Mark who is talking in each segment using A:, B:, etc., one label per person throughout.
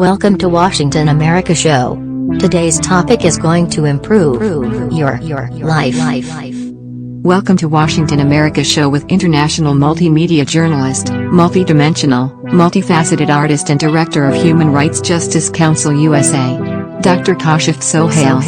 A: Welcome to Washington America Show. Today's topic is going to improve your life.
B: Welcome to Washington America Show with international multimedia journalist, multidimensional, multifaceted artist and director of Human Rights Justice Council USA, Dr. Kashif Sohail.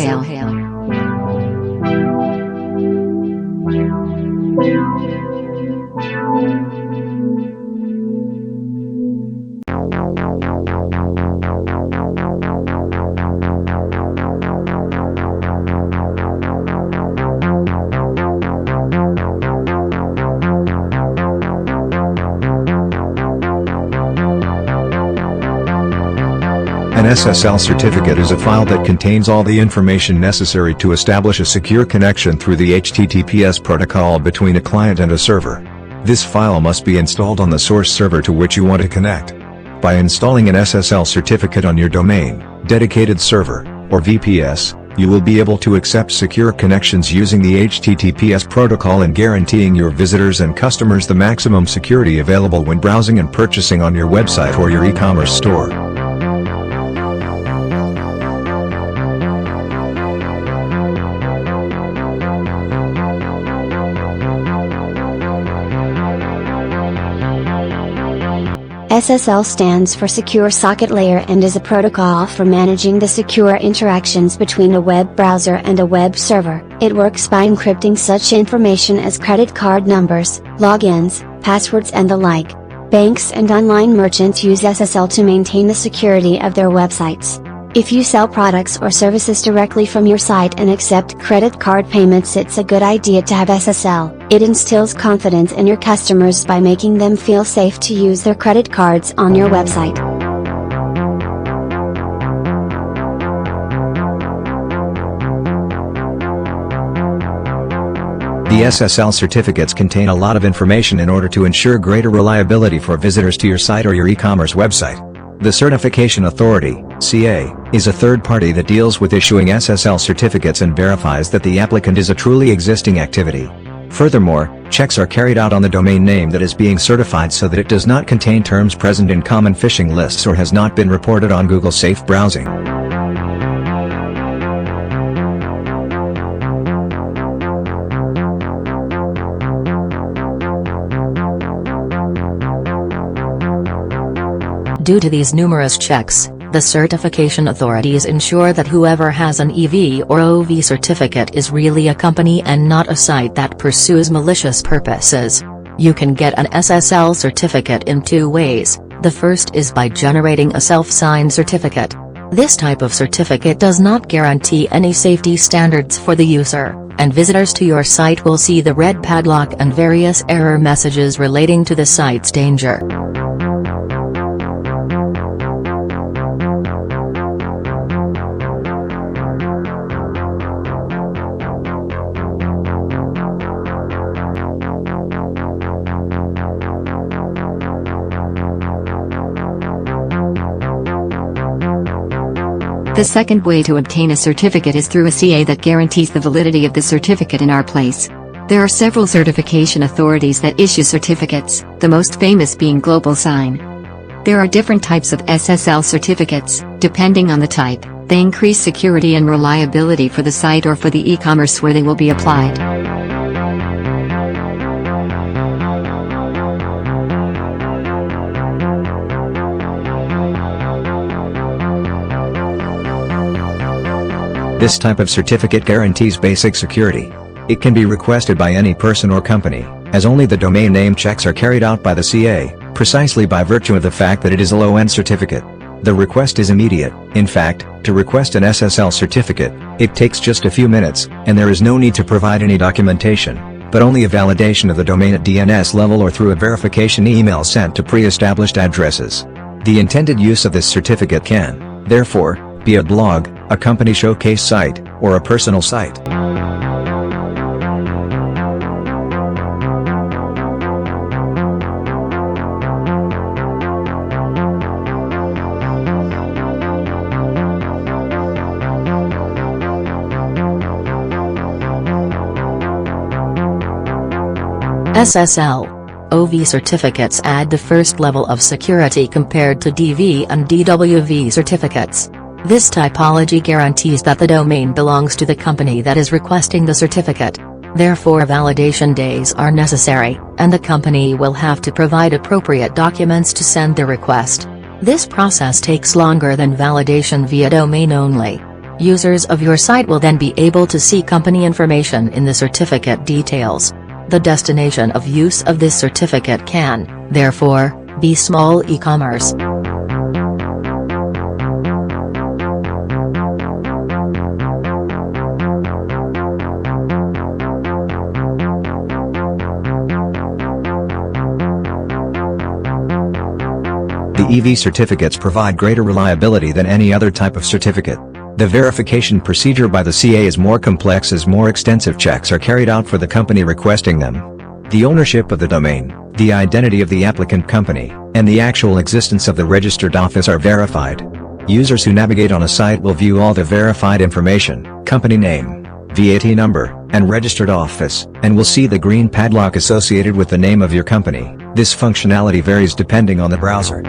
C: An SSL certificate is a file that contains all the information necessary to establish a secure connection through the HTTPS protocol between a client and a server. This file must be installed on the source server to which you want to connect. By installing an SSL certificate on your domain, dedicated server, or VPS, you will be able to accept secure connections using the HTTPS protocol and guaranteeing your visitors and customers the maximum security available when browsing and purchasing on your website or your e-commerce store.
D: SSL stands for Secure Socket Layer and is a protocol for managing the secure interactions between a web browser and a web server. It works by encrypting such information as credit card numbers, logins, passwords and the like. Banks and online merchants use SSL to maintain the security of their websites. If you sell products or services directly from your site and accept credit card payments, it's a good idea to have SSL. It instills confidence in your customers by making them feel safe to use their credit cards on your website.
C: The SSL certificates contain a lot of information in order to ensure greater reliability for visitors to your site or your e-commerce website. The Certification Authority, CA, is a third party that deals with issuing SSL certificates and verifies that the applicant is a truly existing activity. Furthermore, checks are carried out on the domain name that is being certified so that it does not contain terms present in common phishing lists or has not been reported on Google Safe Browsing.
A: Due to these numerous checks, the certification authorities ensure that whoever has an EV or OV certificate is really a company and not a site that pursues malicious purposes. You can get an SSL certificate in two ways. The first is by generating a self-signed certificate. This type of certificate does not guarantee any safety standards for the user, and visitors to your site will see the red padlock and various error messages relating to the site's danger.
B: The second way to obtain a certificate is through a CA that guarantees the validity of the certificate in our place. There are several certification authorities that issue certificates, the most famous being GlobalSign. There are different types of SSL certificates, depending on the type. They increase security and reliability for the site or for the e-commerce where they will be applied.
C: This type of certificate guarantees basic security. It can be requested by any person or company, as only the domain name checks are carried out by the CA, precisely by virtue of the fact that it is a low-end certificate. The request is immediate. In fact, to request an SSL certificate, it takes just a few minutes, and there is no need to provide any documentation, but only a validation of the domain at DNS level or through a verification email sent to pre-established addresses. The intended use of this certificate can, therefore, be a blog, a company showcase site, or a personal site.
A: SSL OV certificates add the first level of security compared to DV and DWV certificates. This typology guarantees that the domain belongs to the company that is requesting the certificate. Therefore, validation days are necessary, and the company will have to provide appropriate documents to send the request. This process takes longer than validation via domain only. Users of your site will then be able to see company information in the certificate details. The destination of use of this certificate can, therefore, be small e-commerce.
C: The EV certificates provide greater reliability than any other type of certificate. The verification procedure by the CA is more complex as more extensive checks are carried out for the company requesting them. The ownership of the domain, the identity of the applicant company, and the actual existence of the registered office are verified. Users who navigate on a site will view all the verified information, company name, VAT number, and registered office, and will see the green padlock associated with the name of your company. This functionality varies depending on the browser.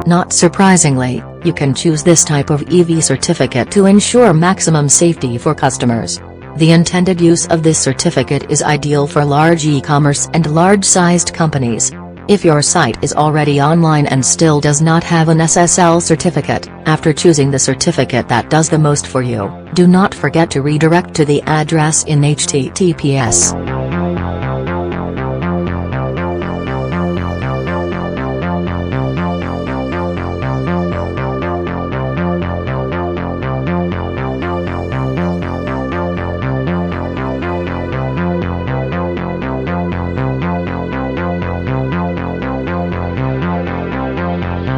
A: Not surprisingly, you can choose this type of EV certificate to ensure maximum safety for customers. The intended use of this certificate is ideal for large e-commerce and large-sized companies. If your site is already online and still does not have an SSL certificate, after choosing the certificate that does the most for you, do not forget to redirect to the address in https.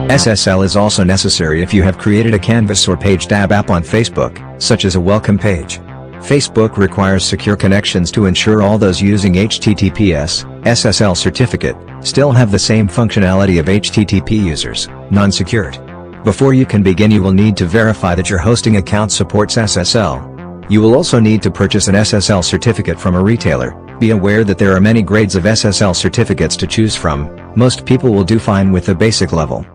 C: SSL is also necessary if you have created a Canvas or Page Tab app on Facebook, such as a welcome page. Facebook requires secure connections to ensure all those using HTTPS, SSL Certificate, still have the same functionality of HTTP users, non-secured. Before you can begin, you will need to verify that your hosting account supports SSL. You will also need to purchase an SSL certificate from a retailer. Be aware that there are many grades of SSL certificates to choose from. Most people will do fine with the basic level.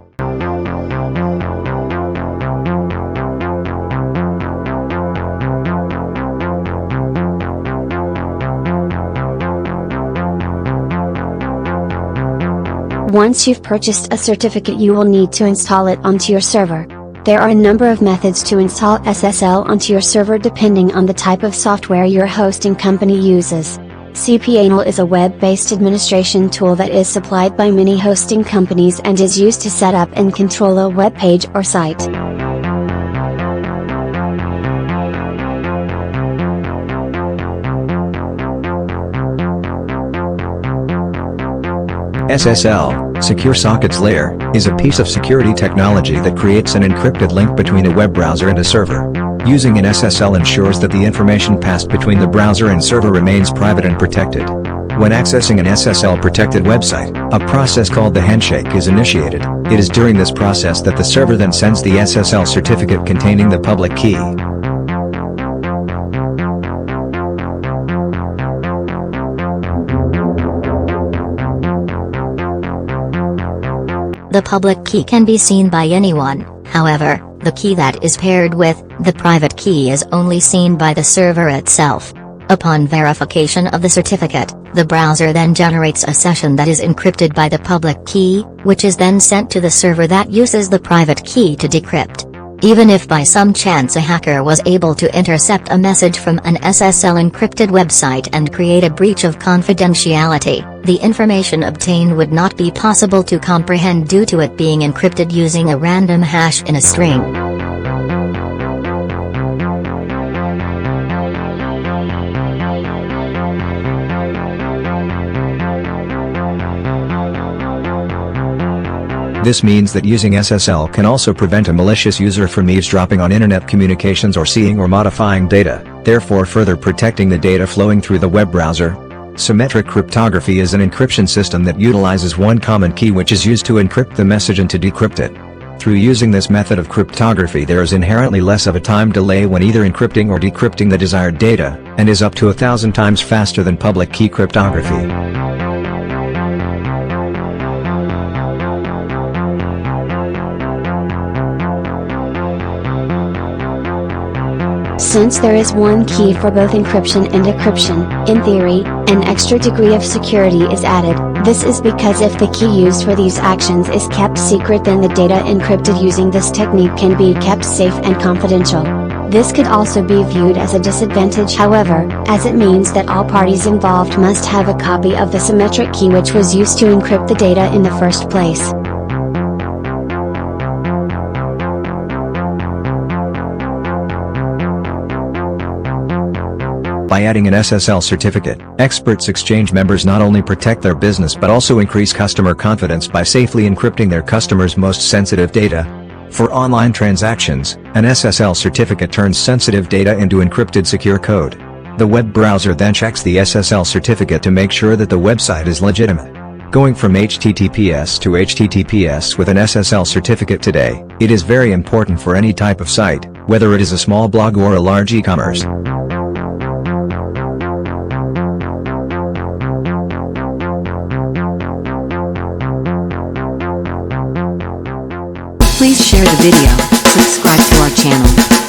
D: Once you've purchased a certificate, you will need to install it onto your server. There are a number of methods to install SSL onto your server depending on the type of software your hosting company uses. cPanel is a web-based administration tool that is supplied by many hosting companies and is used to set up and control a web page or site.
C: SSL, Secure Sockets Layer, is a piece of security technology that creates an encrypted link between a web browser and a server. Using an SSL ensures that the information passed between the browser and server remains private and protected. When accessing an SSL-protected website, a process called the handshake is initiated. It is during this process that the server then sends the SSL certificate containing the public key.
E: The public key can be seen by anyone, however, the key that is paired with the private key is only seen by the server itself. Upon verification of the certificate, the browser then generates a session that is encrypted by the public key, which is then sent to the server that uses the private key to decrypt. Even if by some chance a hacker was able to intercept a message from an SSL encrypted website and create a breach of confidentiality, the information obtained would not be possible to comprehend due to it being encrypted using a random hash in a string.
C: This means that using SSL can also prevent a malicious user from eavesdropping on internet communications or seeing or modifying data, therefore further protecting the data flowing through the web browser. Symmetric cryptography is an encryption system that utilizes one common key which is used to encrypt the message and to decrypt it. Through using this method of cryptography, there is inherently less of a time delay when either encrypting or decrypting the desired data, and is up to 1,000 times faster than public key cryptography.
D: Since there is one key for both encryption and decryption, in theory, an extra degree of security is added. This is because if the key used for these actions is kept secret, then the data encrypted using this technique can be kept safe and confidential. This could also be viewed as a disadvantage, however, as it means that all parties involved must have a copy of the symmetric key which was used to encrypt the data in the first place.
C: By adding an SSL certificate, experts exchange members not only protect their business but also increase customer confidence by safely encrypting their customers' most sensitive data. For online transactions, an SSL certificate turns sensitive data into encrypted secure code. The web browser then checks the SSL certificate to make sure that the website is legitimate. Going from HTTPS to HTTPS with an SSL certificate today, it is very important for any type of site, whether it is a small blog or a large e-commerce.
B: Please share the video, subscribe to our channel.